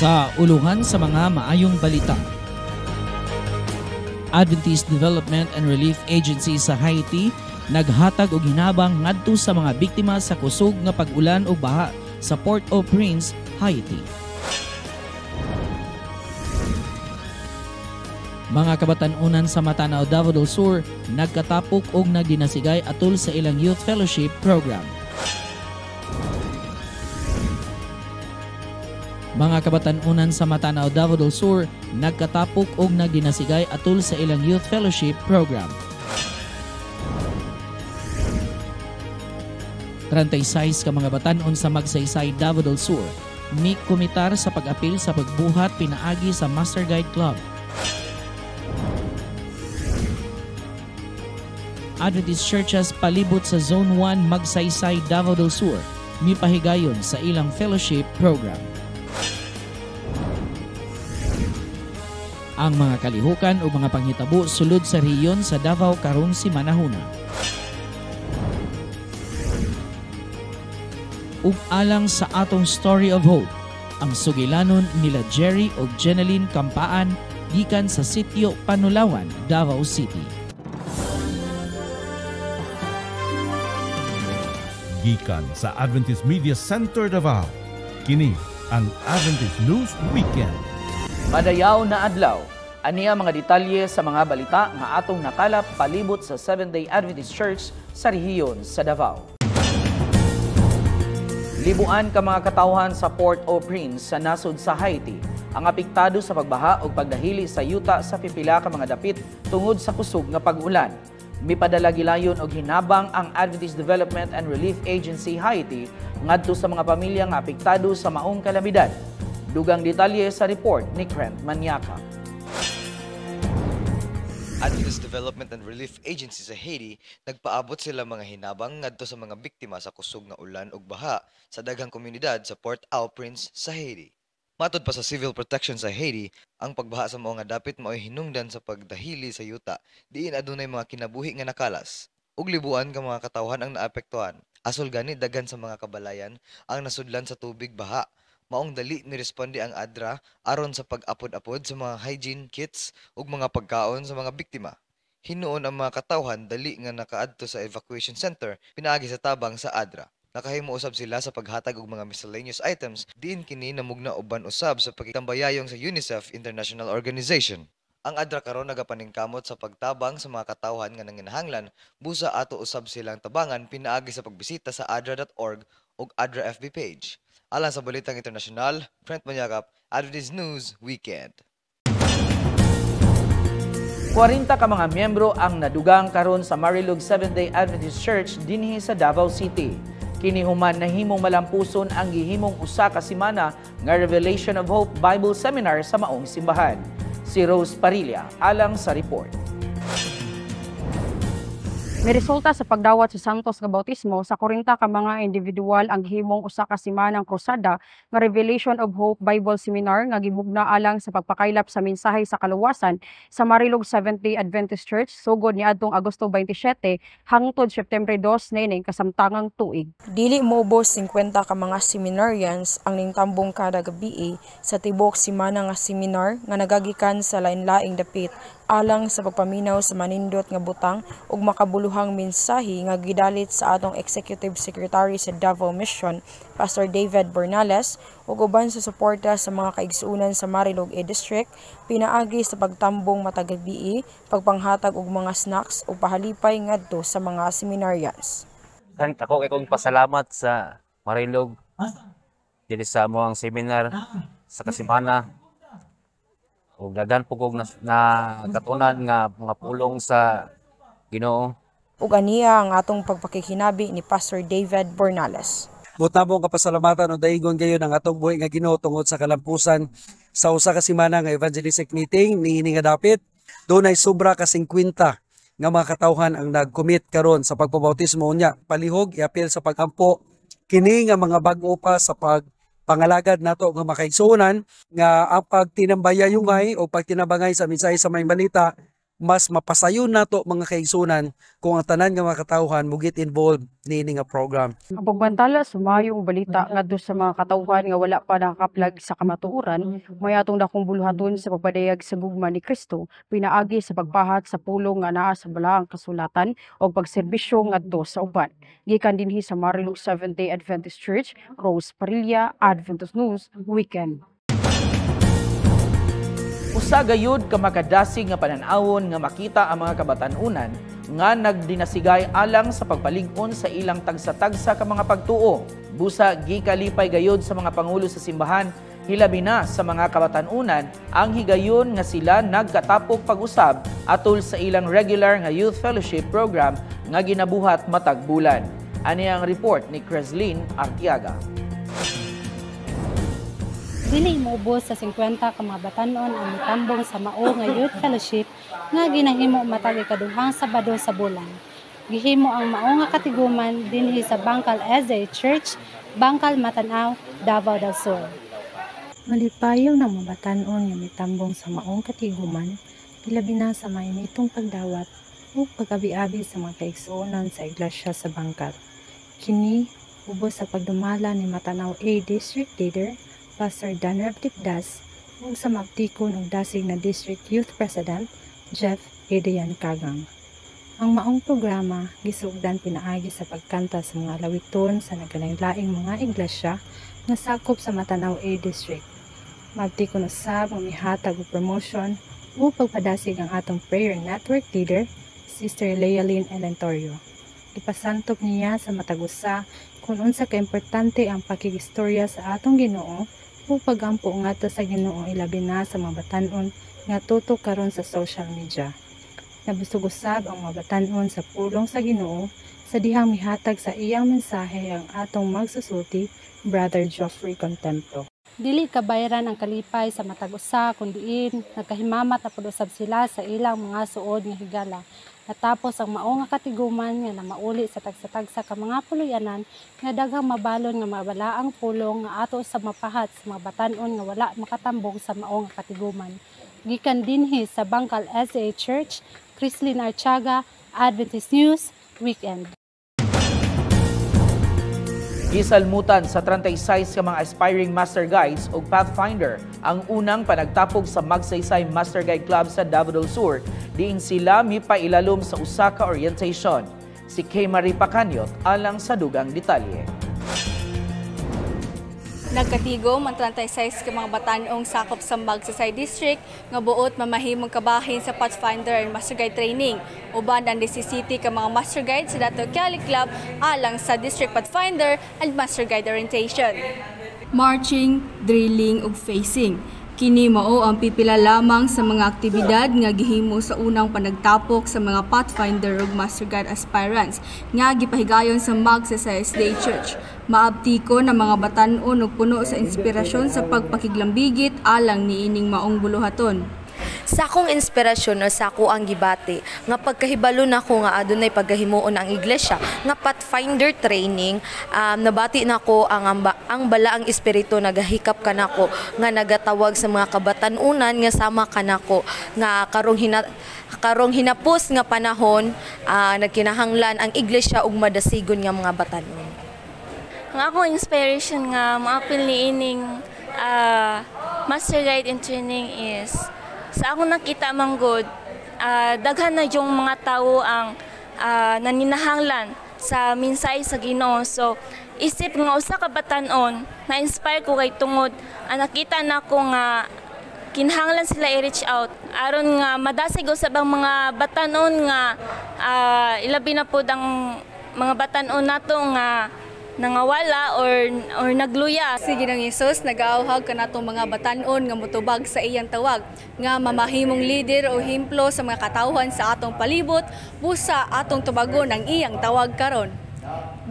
Sa uluhan sa mga maayong balita, Adventist Development and Relief Agency sa Haiti naghatag og hinabang ngadto sa mga biktima sa kusog nga pag-ulan o baha sa Port-au-Prince, Haiti. Mga kabatan-unan sa Matanao, Davao del Sur nagkatapok og nagdinasigay atol sa ilang Youth Fellowship Program. Mga kabatan-unan sa Matanao, Davao del Sur nagkatapok og nagdinasigay atol sa ilang Youth Fellowship Program. 36 ka mga batan-on sa Magsaysay, Davao del Sur ni kumitar sa pag-apil sa pagbuhat pinaagi sa Master Guide Club. Adventist Churches palibot sa Zone 1 Magsaysay, Davao del Sur mipahigayon sa ilang fellowship program. Ang mga kalihukan o mga panghitabo sulod sa rehiyon sa Davao karon si manahuna. Ug alang sa atong Story of Hope, ang sugilanon nila Jerry o Jeneline Kampaan gikan sa sitio Panulawan, Davao City. Gikan sa Adventist Media Center Davao, kini ang Adventist News Weekend. Madayaw na adlaw, ani ang mga detalye sa mga balita nga atong nakalap palibot sa Seventh-day Adventist Church sa rehiyon sa Davao. Libuan ka mga katawhan sa Port-au-Prince sa nasod sa Haiti ang apektado sa pagbaha o pagdahili sa yuta sa pipila ka mga dapit tungod sa kusog nga pag-ulan. Mipadala gilayon og hinabang ang Adventist Development and Relief Agency Haiti ngadto sa mga pamilya nga apektado sa maong kalamidad. Dugang detalye sa report ni Krent Maniaca. Adventist Development and Relief Agency sa Haiti nagpaabot sila mga hinabang ngadto sa mga biktima sa kusog nga ulan ug baha sa daghang komunidad sa Port-au-Prince sa Haiti. Matod pa sa Civil Protection sa Haiti, ang pagbaha sa mao nga dapit mao'y hinungdan sa pagdahili sa yuta diin adunay mga kinabuhi nga nakalas. Ug libuan ka mga katawhan ang naapektuhan. Asol gani daghan sa mga kabalayan ang nasudlan sa tubig baha. Maong dali niresponde ang ADRA aron sa pag-apod-apod sa mga hygiene kits ug mga pagkaon sa mga biktima. Hinuon ang mga katawhan dali nga nakaadto sa evacuation center pinaagi sa tabang sa ADRA. Nakahimo usab sila sa paghatag og mga miscellaneous items diin kini namugna uban usab sa pagtambayayong sa UNICEF International Organization. Ang ADRA karon nagapaningkamot sa pagtabang sa mga katawhan nga nanginahanglan busa ato usab silang tabangan pinaagi sa pagbisita sa adra.org ug ADRA FB page. Alang sa Balitang Internasyonal, Krent Maniaca, Adventist News Weekend. 40 ka mga miyembro ang nadugang karon sa Marilog Seventh-day Adventist Church dinhi sa Davao City. Kini human nahimong malampuson ang gihimong usa ka semana nga Revelation of Hope Bible Seminar sa maong simbahan. Si Rose Parilla alang sa report. May resulta sa pagdawat sa Santos nga bautismo sa 40 ka mga individual ang gihimong usa ka semanang krusada nga Revelation of Hope Bible Seminar nga gihugna alang sa pagpakaylap sa mensahe sa kaluwasan sa Marilog Seventh-day Adventist Church sugod niadtong Agosto 27 hangtod September 2 nining kasamtangang tuig. Dili moubos 50 ka mga seminarians ang ningtambong kada gabi sa tibok semana nga seminar nga nagagikan sa lain-laing dapit alang sa pagpaminaw sa manindot nga butang ug makabuluhang mensahe nga gidalit sa atong Executive Secretary sa Davao Mission, Pastor David Bernales, ug uban sa suporta sa mga kaigsuonan sa Marilog District, pinaagi sa pagtambong matag gabi, pagpanghatag og mga snacks ug pahalipay ngadto sa mga seminarians. Ako kay kong pasalamat sa Marilog dili sa among seminar sa kasimana. Ug daghan po kog na katunan nga mga pulong sa Ginoo. Ug aniya ang atong pagpakikinabi ni Pastor David Bernales. Butabong kapasalamatan o daigon gayon ang atong buhi nga Ginoo tungod sa kalampusan sa usa ka semana nga evangelistic meeting niini nga dapit. Dunay sobra ka 50 nga mga katawhan ang nag-commit karon sa pagpabautismo niya. Palihog iapil sa pagampo kini nga mga bag-o pa sa pangalagad nato nga makaigsuonan nga ang pagtinambaya yungay o pagtinabangay sa mensahe sa may balita mas mapasayon nato mga kaigsunan kung ang tanan nga mga katawhan mo get involved niini nga program. Ang pagbantala sumayong balita ngadto sa mga katawhan nga wala pa nakaplag sa kamatuoran, may atong dakong buluhaton sa pagpadayag sa gugma ni Kristo, pinaagi sa pagpahat sa pulong nga naa sa balaang kasulatan o pagserbisyo ngadto sa uban. Gikan dinhi sa Marilog Seventh-day Adventist Church, Rose Parilla, Adventist News Weekend. Usa gayud ka makadasig nga panan-awon nga makita ang mga kabatanunan nga nagdinasigay alang sa pagpalig-on sa ilang tagsa-tagsa ka mga pagtuo. Busa gikalipay gayud sa mga pangulo sa simbahan, hilabi na sa mga kabatanunan ang higayon nga sila nagkatapok pag-usab atol sa ilang regular nga youth fellowship program nga ginabuhat matag bulan. Ani ang report ni Creslin Artiaga. Dili moubos sa 50 ka mga batanon ang mitambong sa mao nga youth fellowship nga ginahimo matag ikaduhang Sabado sa bulan. Gihimo ang mao nga katiguman dinhi sa Bangkal SDA Church, Bangkal, Matanaw, Davao del Sur. Malipayong ng mga batanon nga mitambong sa maong katiguman, ilabi na sa mainitong pagdawat o pag-abi-abi sa mga kaigsuonan sa iglesia sa Bangkal. Kini ubos sa pagdumala ni Matanaw A District Leader Pastor Danrab Tikdas ug sa magtikon og dasig na District Youth President Jeff Edian Kagang. Ang maong programa gisugdan pinaagi sa pagkanta sa mga lawiton sa nagkalain-laing mga iglesia nga sakop sa Matanaw A District. Magtikon usab nga mihatag og promotion o pagpadasig ang atong prayer network leader Sister Lealyn Elentorio. Ipasantop niya sa matag-usa kung unsa ka importante ang pakigistorya sa atong Ginoo o pagampo ngadto sa Ginoo ilabi na sa mga batan-on nga tutok karon sa social media. Nabusog usab ang mga batan-on sa pulong sa Ginoo sa dihang mihatag sa iyang mensahe ang atong magsusulti Brother Geoffrey Contemplo. Dili kabayaran ang kalipay sa matag-usa kun diin nagkahimamat na pag-usab sila sa ilang mga suod nga higala. Natapos ang mao nga katiguman nga na mauli sa tagsa-tagsa ka mga puloy-anan nga daghang mabalon nga mabalaang pulong nga ato sa mapahat sa mga batan-on nga wala makatambong sa mao nga katiguman. Gikan dinhi sa Bangkal SDA Church, Creslin Artiaga, Adventist News Weekend. Gisalmutan sa 36 ka mga aspiring Master Guides o Pathfinder ang unang panagtapog sa Magsaysay Master Guide Club sa Davao del Sur, diin sila mipailalom sa usa ka orientation. Si Kay Marie Pacanyot alang sa dugang detalye. Nagkatigom ang 36 ka mga batanong sakop sa Magsaysay District nga buot mamahimong kabahin sa Pathfinder and Master Guide training. Uban ang 17 ka mga Master Guide sa Dato Cali Club alang sa District Pathfinder and Master Guide orientation. Marching, drilling ug facing. Kini mao ang pipila lamang sa mga aktibidad nga gihimo sa unang panagtapok sa mga Pathfinder ug Master Guide aspirants nga gipahigayon sa Magsaysay SDA Church. Maabtiko na mga batan-on ug puno sa inspirasyon sa pagpakiglambigit alang niining maong buluhaton. Sa akong inspirasyon o sa ako ang gibati nga pagkahibalo nako nga adunay pagkahimuon ang iglesia nga Pathfinder training, nabati nako ang balaang espiritu nagahikap kanako nga nagatawag sa mga kabatan-unan nga sama kanako nga karong hinapos nga panahon nagkinahanglan ang iglesia ug madasigon nga mga batan-on. Ang akong inspiration nga maapil niining Master Guide in training is sa akong nakita manggod, daghan na yung mga tao ang naninahanglan sa minsay sa Ginoo. So, isip nga usa ka batan-on, na-inspire ko kay tungod, nakita na ko nga kinahanglan sila i-reach out. Aron nga madasig usab ang mga batan-on nga ilabi na pod ang mga batan-on nato nga nangawala or nagluya. Si Ginoong Hesus nagaawhag kanatong mga batan-on nga motubag sa iyang tawag nga mamahimong leader o himplo sa mga katawhan sa atong palibot busa atong tubagon ang iyang tawag karon.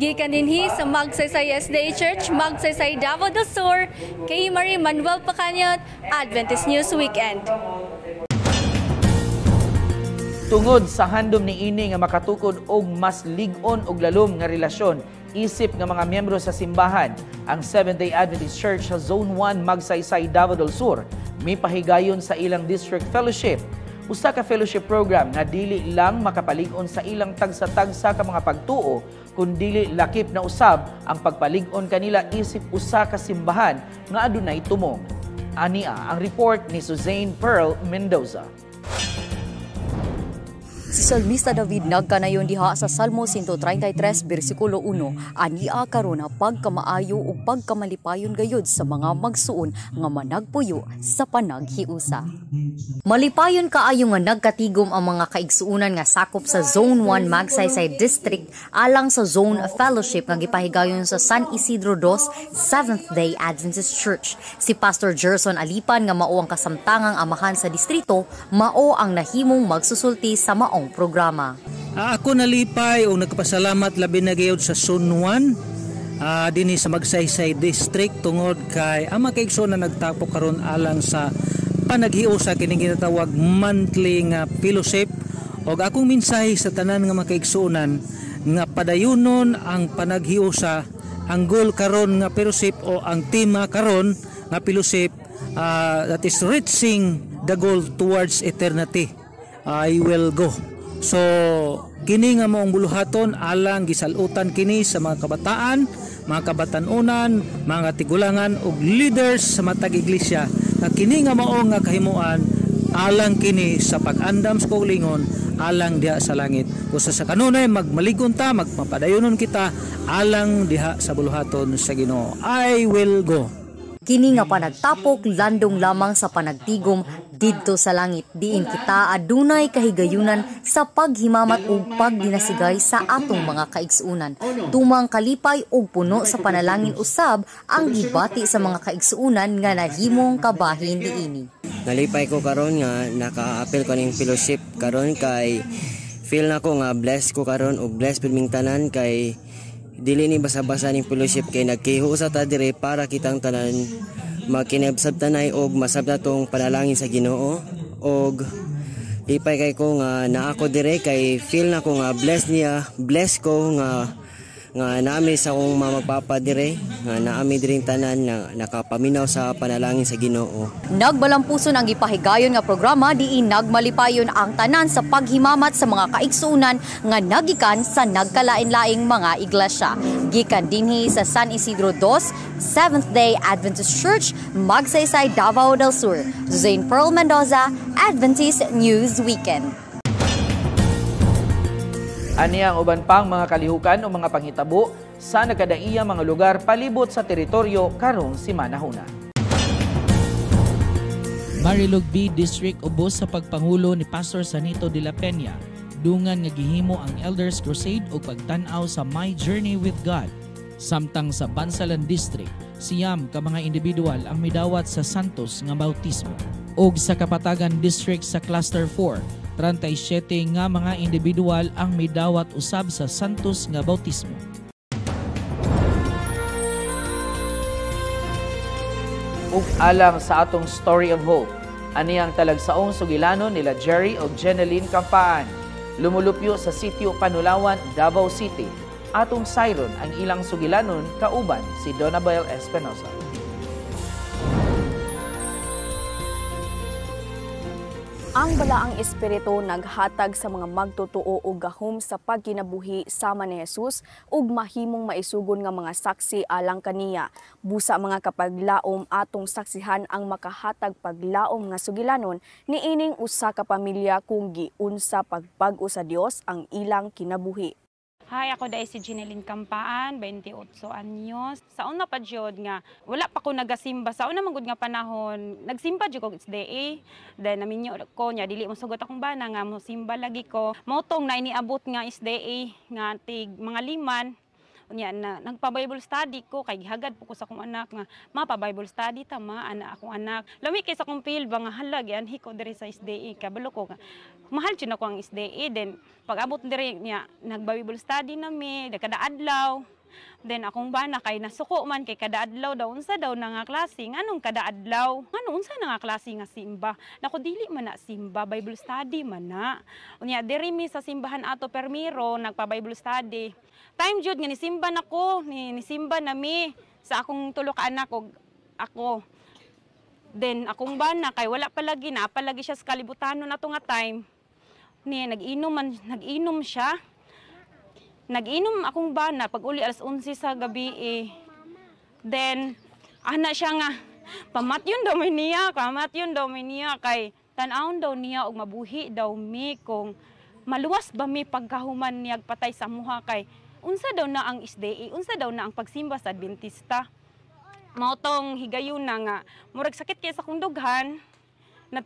Gikan dinhi sa Magsaysay SDA Church, Magsaysay Davao del Sur, kay Marie Manuel Pacanyot, Adventist News Weekend. Tungod sa handom ni ini nga makatukod og mas lig-on og lalom nga relasyon isip nga mga miyembro sa simbahan, ang Seventh-day Adventist Church sa Zone 1 Magsaysay Davao del Sur may pahigayon sa ilang district fellowship. Usa ka fellowship program nga dili lang makapalig-on sa ilang tagsa-tagsa ka mga pagtuo, kundi lakip na usab ang pagpalig-on kanila isip usa ka simbahan nga adunay tumong. Ania ang report ni Suzanne Pearl Mendoza. Si Salmista David nagkanayon diha sa Salmo 133 bersikulo 1, ania karon pagkamaayo o pagkamalipayon gayud sa mga magsuon nga managpuyo sa panaghiusa. Malipayon kaayo nga nagkatigom ang mga kaigsuonan nga sakop sa Zone 1 Magsaysay District alang sa Zone Fellowship nga gipahigayon sa San Isidro II Seventh-day Adventist Church. Si Pastor Gerson Alipan nga mao ang kasamtangang amahan sa distrito, mao ang nahimong magsusulti sa maong programa. Ako nalipay o nagpasalamat labi na gayud sa Zone 1 dinhi sa Magsaysay District tungod kay ang mga kaigsuonan nagtapo karon alang sa panaghiusa kining ginatawag monthly nga fellowship. Og akong mensahe sa tanan nga mga kaigsuonan nga padayunon ang panaghiusa. Ang goal karon nga fellowship o ang tema karon nga fellowship that is reaching the goal towards eternity. I will go. So kini nga maong buluhaton alang gisalutan kini sa mga kabataan, mga kabatanunan, mga tigulangan ug leaders sa matag iglesia. Kini nga maong nga kahimuan alang kini sa pag-andam sa kaulingon alang diha sa langit. Kusa sa kanunay magmaligon ta, magpapadayonon kita alang diha sa buluhaton sa Ginoo. I will go. Kini nga panagtapok landong lamang sa panagtigom didto sa langit, diin kita adunay kahigayunan sa paghimamat ug pagdinasigay sa atong mga kaigsuonan. Tumang kalipay ug puno sa panalangin usab ang gibati sa mga kaigsuonan nga nahimong kabahin niini. Nalipay ko karon nga naka-appeal ko ning fellowship karon kay feel nako nga blessed ko karon ug blessed pud ming tanan kay dili ni basa-basa ning fellowship kay nagkihusa ta dire para kitang tanan makinabsab tanay og masabta tong panalangin sa Ginoo. Og lipay kay ko nga naa ko dire kay feel na ko nga bless ko nga naami sa akong mamagpapa dire nga naami diring tanan na nakapaminaw sa panalangin sa Ginoo. Nagbalampuson ang gipahigayon nga programa diin nagmalipayon ang tanan sa paghimamat sa mga kaigsuonan nga nagikan sa nagkalain-laing mga iglesia. Gikan dinhi sa San Isidro II Seventh-day Adventist Church, Magsaysay, Davao del Sur. Suzanne Pearl Mendoza, Adventist News Weekend. Ani ang uban pang mga kalihukan o mga panghitabo sa nagkadaiyang mga lugar palibot sa teritoryo karong simanahuna. Marilog B District ubos sa pagpangulo ni Pastor Sanito de la Peña, dungan nga gihimo ang Elders Crusade o pagtan-aw sa My Journey with God. Samtang sa Bansalan District, siyam ka mga individual ang midawat sa Santos nga bautismo. Og sa Kapatagan District sa Cluster 4, 37 nga mga individual ang midawat usab sa Santos nga bautismo. Ug alang sa atong story of hope, ani ang talagsaong sugilanon nila Jerry ug Jeneline Campaan. Lumulupyo sa sitio Panulawan, Davao City. Atong sayron ang ilang sugilanon kauban si Donabel Espinosa. Ang balaang espiritu naghatag sa mga magtotoo og gahom sa pagkinabuhi sama ni Jesus ug mahimong maisugon nga mga saksi alang kaniya. Busa mga kapaglaom atong saksihan ang makahatag paglaom nga sugilanon niining usa ka pamilya kung giunsa pagpag-o sa Dios ang ilang kinabuhi. Hi, ako dai si Jeneline Campaan, 28 anyos. Sa una pa jud nga wala pa ko nagasimba sa una magud nga panahon. Nagsimba jud ko SDA. Then naminyo ko nya dili mo sugot akong bana nga mo simba lagi ko. Motong na iniabot nga SDA nga tig mga liman. Unya na nagpa-Bible study ko kay gihagad po ko sa akong anak nga mapa-Bible study ta ma ana akong anak. Lami kay sa akong feel ba nga halag yan hiko diri sa SDA kabalo ko nga mahal jud ako ang SDA then pag abot diri niya nag-Bible study nami kada adlaw. Then akong bana kay nasuko man kay kada adlaw daw unsa daw na nga klase nganong kada adlaw ngano unsa na nga klase nga simba nako dili man na simba Bible study man na unya diri mi sa simbahan ato permiro nagpa-Bible study time jud nga nisimba nako nisimba nami sa akong tulo ka anak og ako Then akong bana kay wala palagi na palagi siya sa kalibutanon nato nga time. Ni nag-inom siya. Nag-inom akong bana pag uli alas 11 sa gabi eh. Then ana siya nga pamatyon daw niya kay tan-awon daw niya og mabuhi daw mi kung maluwas ba mi pagkahuman niya patay sa muha kay unsa daw na ang SDA, unsa daw na ang pagsimba sa Adventista. Mao tong higayon na nga murag sakit kay sa kong dughan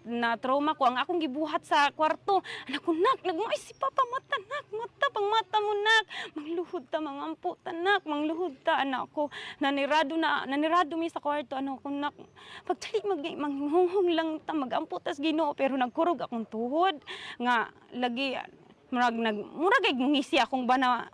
na trauma ko ang akong gibuhat sa kwarto. Anak ko nak, nagmoy si papa mata nak, pang mata mo nak. Mangluhod ta mangampo ta nak, mangluhod ta anak ko. Nanirado mi sa kwarto anak ko nak. Pagdali manghunghong lang ta magampo tas Ginoo pero nagkurog akong tuhod nga lagi murag ay ngisi akong bana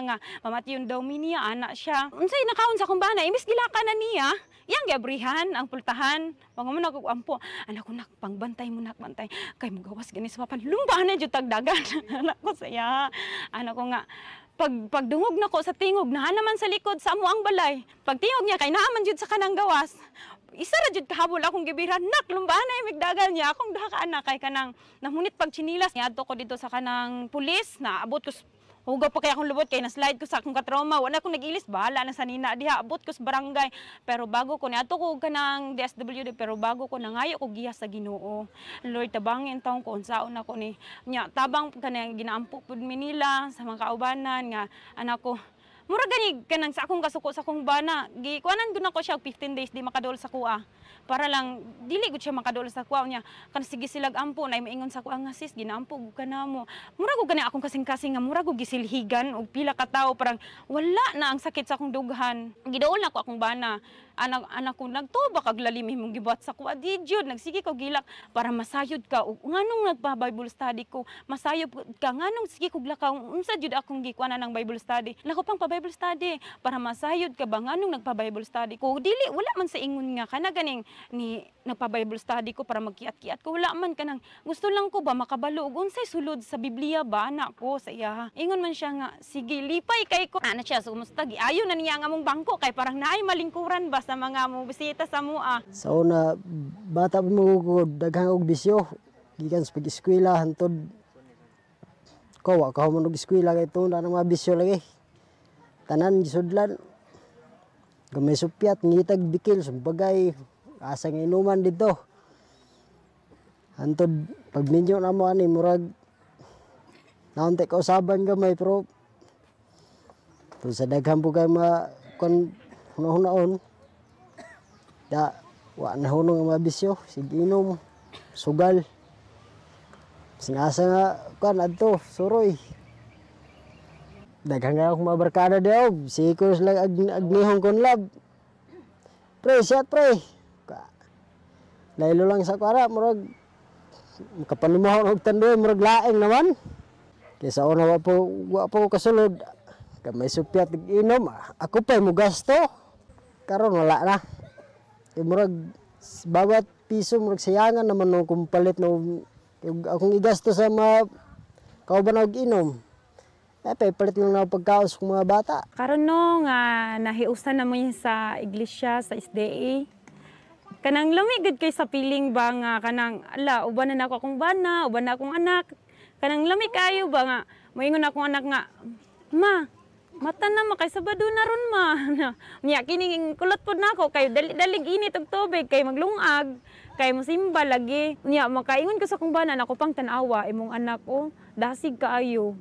nga mamatyon daw mi niya anak siya. Unsay nakaon sa akong bana imbis gilaka na niya. Yang gabrihan ang pultahan. Mga mo nagkuampo. Anak ko nak pangbantay mo nak bantay. Kay magawas gani sa papan. Lumbahan na jud tagdagan. Anak ko saya. Anak ko nga pagdungog na ko sa tingog na naman sa likod sa amo ang balay. Pagtingog niya kay naaman jud sa kanang gawas. Isa ra jud kahabol akong gibiran nak lumbahan na imigdagan niya akong duha ka anak kay kanang namunit pag chinilas niadto ko dito sa kanang pulis na abot ko hugaw pa kaya akong lubot kay na-slide ko sa akong katrauma. Wala akong nag-ilis, bahala na sa nina diha. Abot ko sa barangay. Pero bago ko, niato ko kanang DSWD, pero bago ko nangayo ko gihas sa Ginoo. Lord, tabangin taong ko, unsaon ako ni. Nya, tabang kanang ginaampo po nila sa mga kaubanan nga anak ko. Mura gani kanang sa akong kasuko sa akong bana. Gikuanan gud nako siya 15 days di makadol sa kuha. Para lang dili gud siya makadol sa kuha niya. Kan sige silag ampo na maingon sa kuha nga sis ginaampo ka namo. Mura gud gani akong kasing-kasing nga mura gud gisilhigan og pila ka tawo parang wala na ang sakit sa akong dughan. Gidaol na ko akong bana. Anak ko nagtuba kag lalim imong gibuhat sa kuha di jud nagsige ko gilak para masayod ka ug nganong nagpa-Bible study ko. Masayod ka nganong sige ko lakaw unsa jud akong gikuana ng Bible study. Lako pang Bible study para masayod ka ba nganong nagpa-Bible study ko dili wala man sa ingon nga kana ganing ni nagpa-Bible study ko para magkiat-kiat ko wala man kanang gusto lang ko ba makabalo ug unsay sulod sa Biblia ba anak ko sa iya ingon man siya nga sige lipay kay ko ana siya sumusta giayo na niya nga mong bangko kay parang naay malingkuran ba sa mga mo bisita sa mua sa una bata mo daghang og bisyo gikan sa pag-eskwela hantod ko wa ka mo nag-eskwela kay tunda ng mga bisyo lagi. Tanan gisudlan gamay supyat ngitag bikil sumbagay asa nga inuman dito antod pag minyo na mo ani murag naunti ka usaban gamay pero to sa daghang bugay kon hunaon da wa na hunong nga bisyo sig inom sugal sing asa nga kan adto suroy daghang nga akong mabarkada daw sikos lang agnihong kon lab pre shot pre laylo lang sa kwara murag makapanumahon og tandoy murag laeng naman kaysa una wa po kasulod kamay supyat inom ako pa mo gasto karon wala na murag bawat piso murag sayangan naman no kung palit no akong igasto sa mga kauban og inom palit lang na pagkaos ng mga bata. Karon no nga nahiusan na mo sa iglesia sa SDA. Kanang lamig kay sa piling ba nga kanang ala uban na ako akong bana, uban na akong anak. Kanang lamig kayo ba nga moingon akong anak nga ma mata na makay Sabado na ron ma. Nya kining kulot pod nako kay dalig init og tubig kay maglungag kay mosimba lagi. Nya makaingon ko sa akong bana nako pang tan-awa imong anak ko dasig kaayo.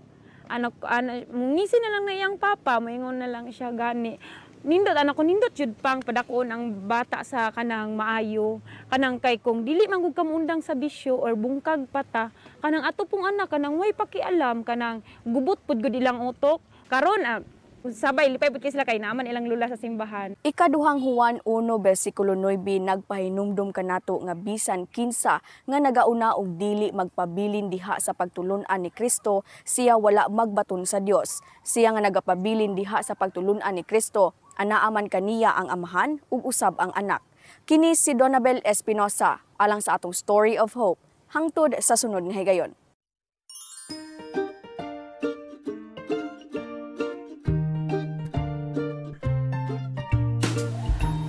Anak ngisi na lang na iyang papa, moingon na lang siya gani. Nindot anak ko nindot jud pang padakon ang bata sa kanang maayo. Kanang kay kung dili man gud kamundang sa bisyo or bungkag pata, kanang ato pong anak kanang way pakialam kanang gubot pud gud ilang utok. Karon sabay lipay pud sila kay naman ilang lula sa simbahan. Ikaduhang Juan 1 bersikulo 9 nagpahinumdum kanato nga bisan kinsa nga nagauna og dili magpabilin diha sa pagtulun-an ni Kristo siya wala magbaton sa Dios. Siya nga nagapabilin diha sa pagtulun-an ni Kristo anaa man kaniya ang amahan ug usab ang anak. Kini si Donabel Espinosa alang sa atong Story of Hope hangtod sa sunod nga higayon.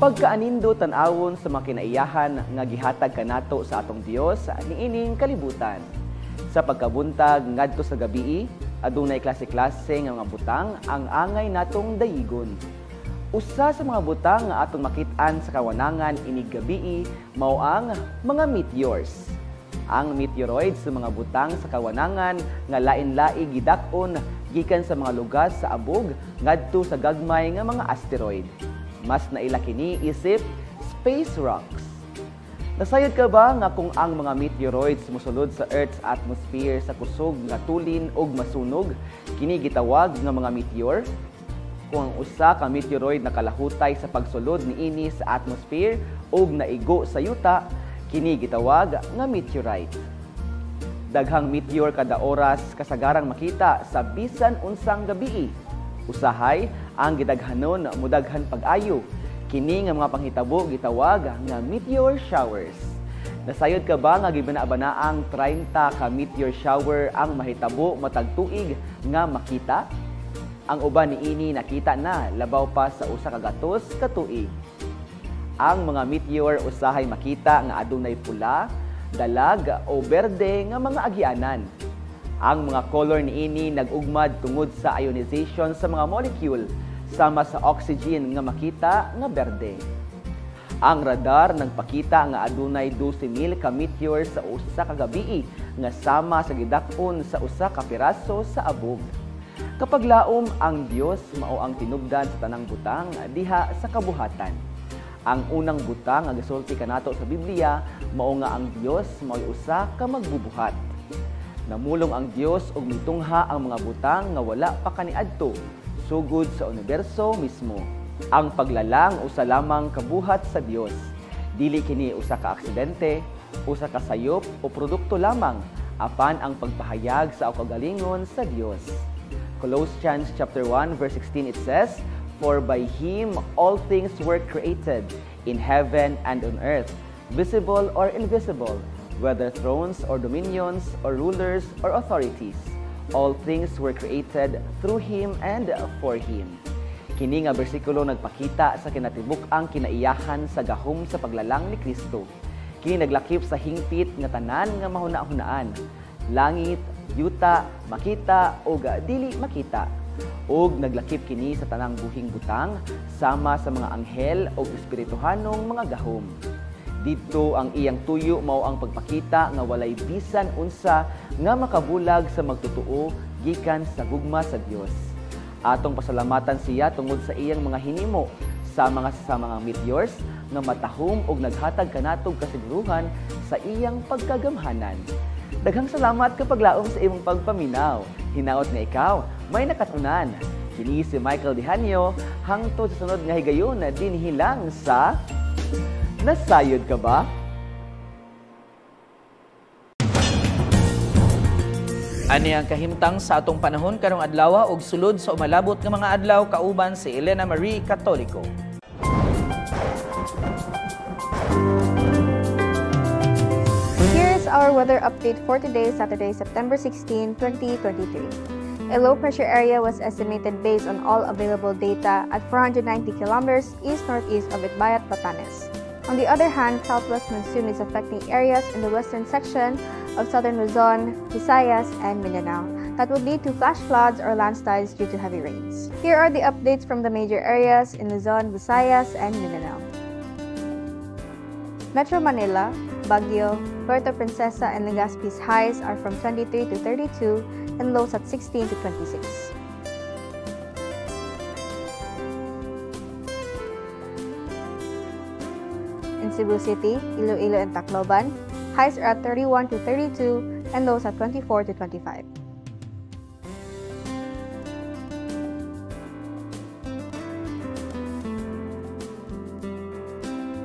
Pagkaanindo tan-awon sa mga kinaiyahan nga gihatag kanato sa atong Dios niining kalibutan. Sa pagkabuntag ngadto sa gabii, adunay klase-klase nga mga butang ang angay natong dayigon. Usa sa mga butang nga atong makit-an sa kawanangan inig gabii mao ang mga meteors. Ang meteoroids sa mga butang sa kawanangan nga lain-lai gidak-on gikan sa mga lugar sa abog ngadto sa gagmay nga mga asteroid. Mas naila kini isip space rocks. Nasayod ka ba nga kung ang mga meteoroids mosulod sa Earth's atmosphere sa kusog nga tulin ug masunog, kini gitawag nga mga meteor? Kung ang usa ka meteoroid nakalahutay sa pagsulod niini sa atmosphere ug naigo sa yuta, kini gitawag nga meteorite. Daghang meteor kada oras kasagarang makita sa bisan unsang gabii. Usahay ang gidaghanon mudaghan pag-ayo. Kini nga mga panghitabo gitawag nga meteor showers. Nasayod ka ba nga gibana-banaang 30 ka meteor shower ang mahitabo matag tuig nga makita? Ang uban niini nakita na labaw pa sa usa ka gatos ka tuig. Ang mga meteor usahay makita nga adunay pula, dalag o berde nga mga agianan. Ang mga color niini nag-ugmad tungod sa ionization sa mga molecule sama sa oxygen nga makita nga berde. Ang radar nagpakita nga adunay 12,000 ka meteor sa usa ka gabii nga sama sa gidak-on sa usa ka piraso sa abog. Kapag laom ang Dios mao ang tinubdan sa tanang butang diha sa kabuhatan. Ang unang butang nga gisulti kanato sa Biblia mao nga ang Dios mao'y usa ka magbubuhat. Namulong ang Dios ug mitungha ang mga butang nga wala pa kaniadto sugod sa universo mismo. Ang paglalang usa lamang kabuhat sa Dios. Dili kini usa ka aksidente, usa ka sayop o produkto lamang apan ang pagpahayag sa kaugalingon sa Dios. Colossians chapter 1 verse 16 it says, "For by him all things were created in heaven and on earth, visible or invisible, whether thrones or dominions or rulers or authorities. All things were created through him and for him." Kini nga bersikulo nagpakita sa kinatibuk-ang kinaiyahan sa gahom sa paglalang ni Kristo. Kini naglakip sa hingpit nga tanan nga mahuna-hunaan, langit, yuta, makita o dili makita. Og naglakip kini sa tanang buhing butang sama sa mga anghel o espirituhanong mga gahom. Dito ang iyang tuyo mao ang pagpakita nga walay bisan unsa nga makabulag sa magtutuo gikan sa gugma sa Dios. Atong pasalamatan siya tungod sa iyang mga hinimo sa mga meteors nga matahom og naghatag kanatog kasiguruhan sa iyang pagkagamhanan. Daghang salamat kapag laom sa imong pagpaminaw. Hinaot nga ikaw may nakatunan. Kini si Michael Dihanyo hangtod sa sunod nga higayon na dinhi lang sa Nasayod ka ba? Ani ang kahimtang sa atong panahon karong adlaw ug sulod sa umalabot nga mga adlaw kauban si Elena Marie Catolico. Here's our weather update for today, Saturday, September 16, 2023. A low pressure area was estimated based on all available data at 490 kilometers east-northeast of Itbayat, Batanes. On the other hand, southwest monsoon is affecting areas in the western section of southern Luzon, Visayas, and Mindanao that would lead to flash floods or landslides due to heavy rains. Here are the updates from the major areas in Luzon, Visayas, and Mindanao. Metro Manila, Baguio, Puerto Princesa, and Legazpi's highs are from 23 to 32 and lows at 16 to 26. In Cebu City, Iloilo, and Tacloban, highs are at 31 to 32 and lows at 24 to 25.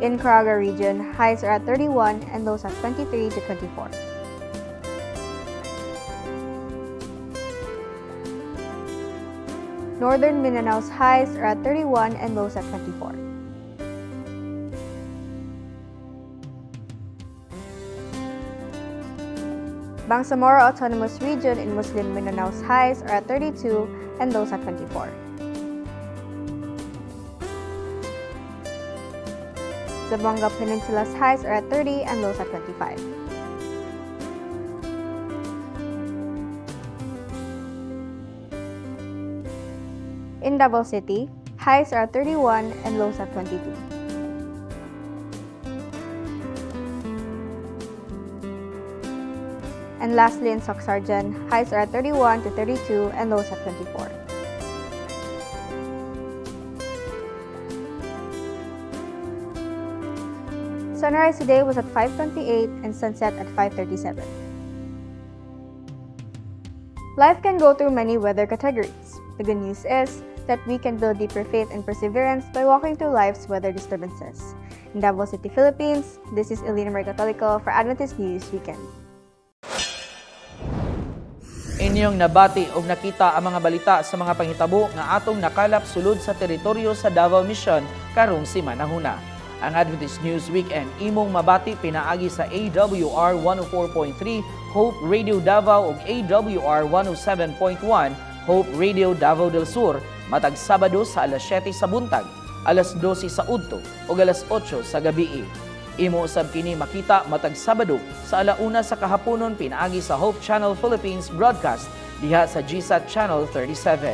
In Caraga region, highs are at 31 and lows at 23 to 24. Northern Mindanao's highs are at 31 and lows at 24. Bangsamoro Autonomous Region in Muslim Mindanao's highs are at 32 and lows at 24. Zamboanga Peninsula's highs are at 30 and lows at 25. In Davao City, highs are at 31 and lows at 22. And lastly, in Soxargen, highs are at 31 to 32 and lows at 24. Sunrise today was at 5:28 and sunset at 5:37. Life can go through many weather categories. The good news is that we can build deeper faith and perseverance by walking through life's weather disturbances. In Davao City, Philippines, this is Elena Maricatolico for Adventist News Weekend. Inyong nabati o nakita ang mga balita sa mga panghitabo nga atong nakalap sulod sa teritoryo sa Davao Mission karong simanahuna. Ang Adventist News Weekend imong mabati pinaagi sa AWR 104.3 Hope Radio Davao ug AWR 107.1 Hope Radio Davao del Sur matag Sabado sa alas 7 sa buntag, alas 12 sa udto ug alas 8 sa gabii. Imo usab kini makita matag Sabado sa alauna sa kahaponon pinaagi sa Hope Channel Philippines broadcast diha sa GSAT Channel 37.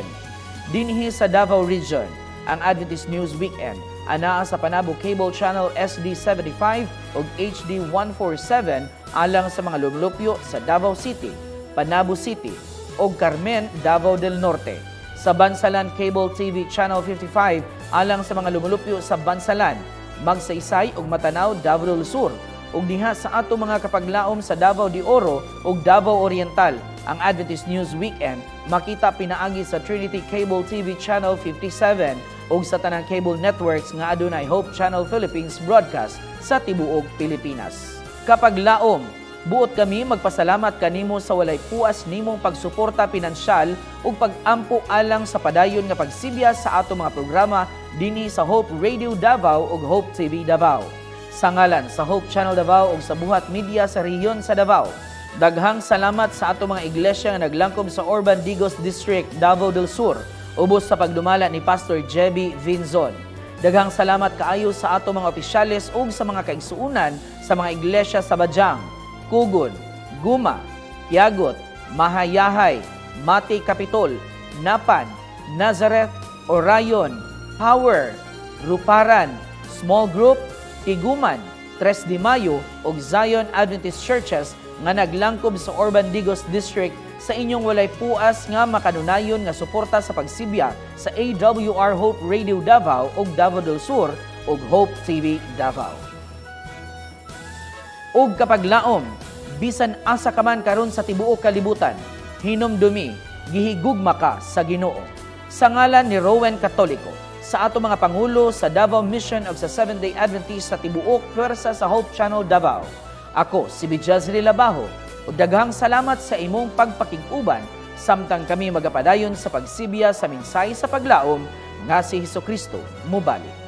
Dinhi sa Davao Region, ang Adventist News Weekend anaa sa Panabo Cable Channel SD75 ug HD 147 alang sa mga lumulupyo sa Davao City, Panabo City ug Carmen, Davao del Norte. Sa Bansalan Cable TV Channel 55 alang sa mga lumulupyo sa Bansalan, Magsaysay ug Matanaw, Davao del Sur, ug diha sa ato mga kapaglaom sa Davao de Oro ug Davao Oriental. Ang Adventist News Weekend makita pinaagi sa Trinity Cable TV Channel 57 ug sa tanang cable networks nga adunay Hope Channel Philippines broadcast sa tibuok Pilipinas. Kapaglaom, buot kami magpasalamat kanimo sa walay puas nimong pagsuporta pinansyal ug pag-ampo alang sa padayon nga pagsibya sa ato mga programa dinhi sa Hope Radio Davao ug Hope TV Davao. Sa ngalan sa Hope Channel Davao ug sa buhat media sa rehiyon sa Davao, daghang salamat sa ato mga iglesia nga naglangkob sa Urban Digos District, Davao del Sur, ubos sa pagdumala ni Pastor Jebby Vinzon. Daghang salamat kaayo sa ato mga opisyales ug sa mga kaigsuunan sa mga iglesia sa Bajang, Kugon, Guma, Tiagot, Mahayahay, Mati Capitol, Napan, Nazareth, Orayon, Power, Ruparan, Small Group, Tiguman, 3 de Mayo ug Zion Adventist Churches nga naglangkob sa Urban Digos District sa inyong walay puas nga makanunayon nga suporta sa pagsibya sa AWR Hope Radio Davao ug Davao del Sur ug Hope TV Davao. Ug kapaglaom, bisan asa ka man karon sa tibuok kalibutan, hinumdumi, gihigugma ka sa Ginoo. Sa ngalan ni Rowan Katoliko, sa ato mga pangulo sa Davao Mission ug sa Seventh-day Adventist sa tibuok pwersa sa Hope Channel Davao, ako si Bijazri Labaho ug daghang salamat sa imong pagpakig-uban samtang kami magapadayon sa pagsibya sa minsay sa paglaom nga si Hesukristo mubalik.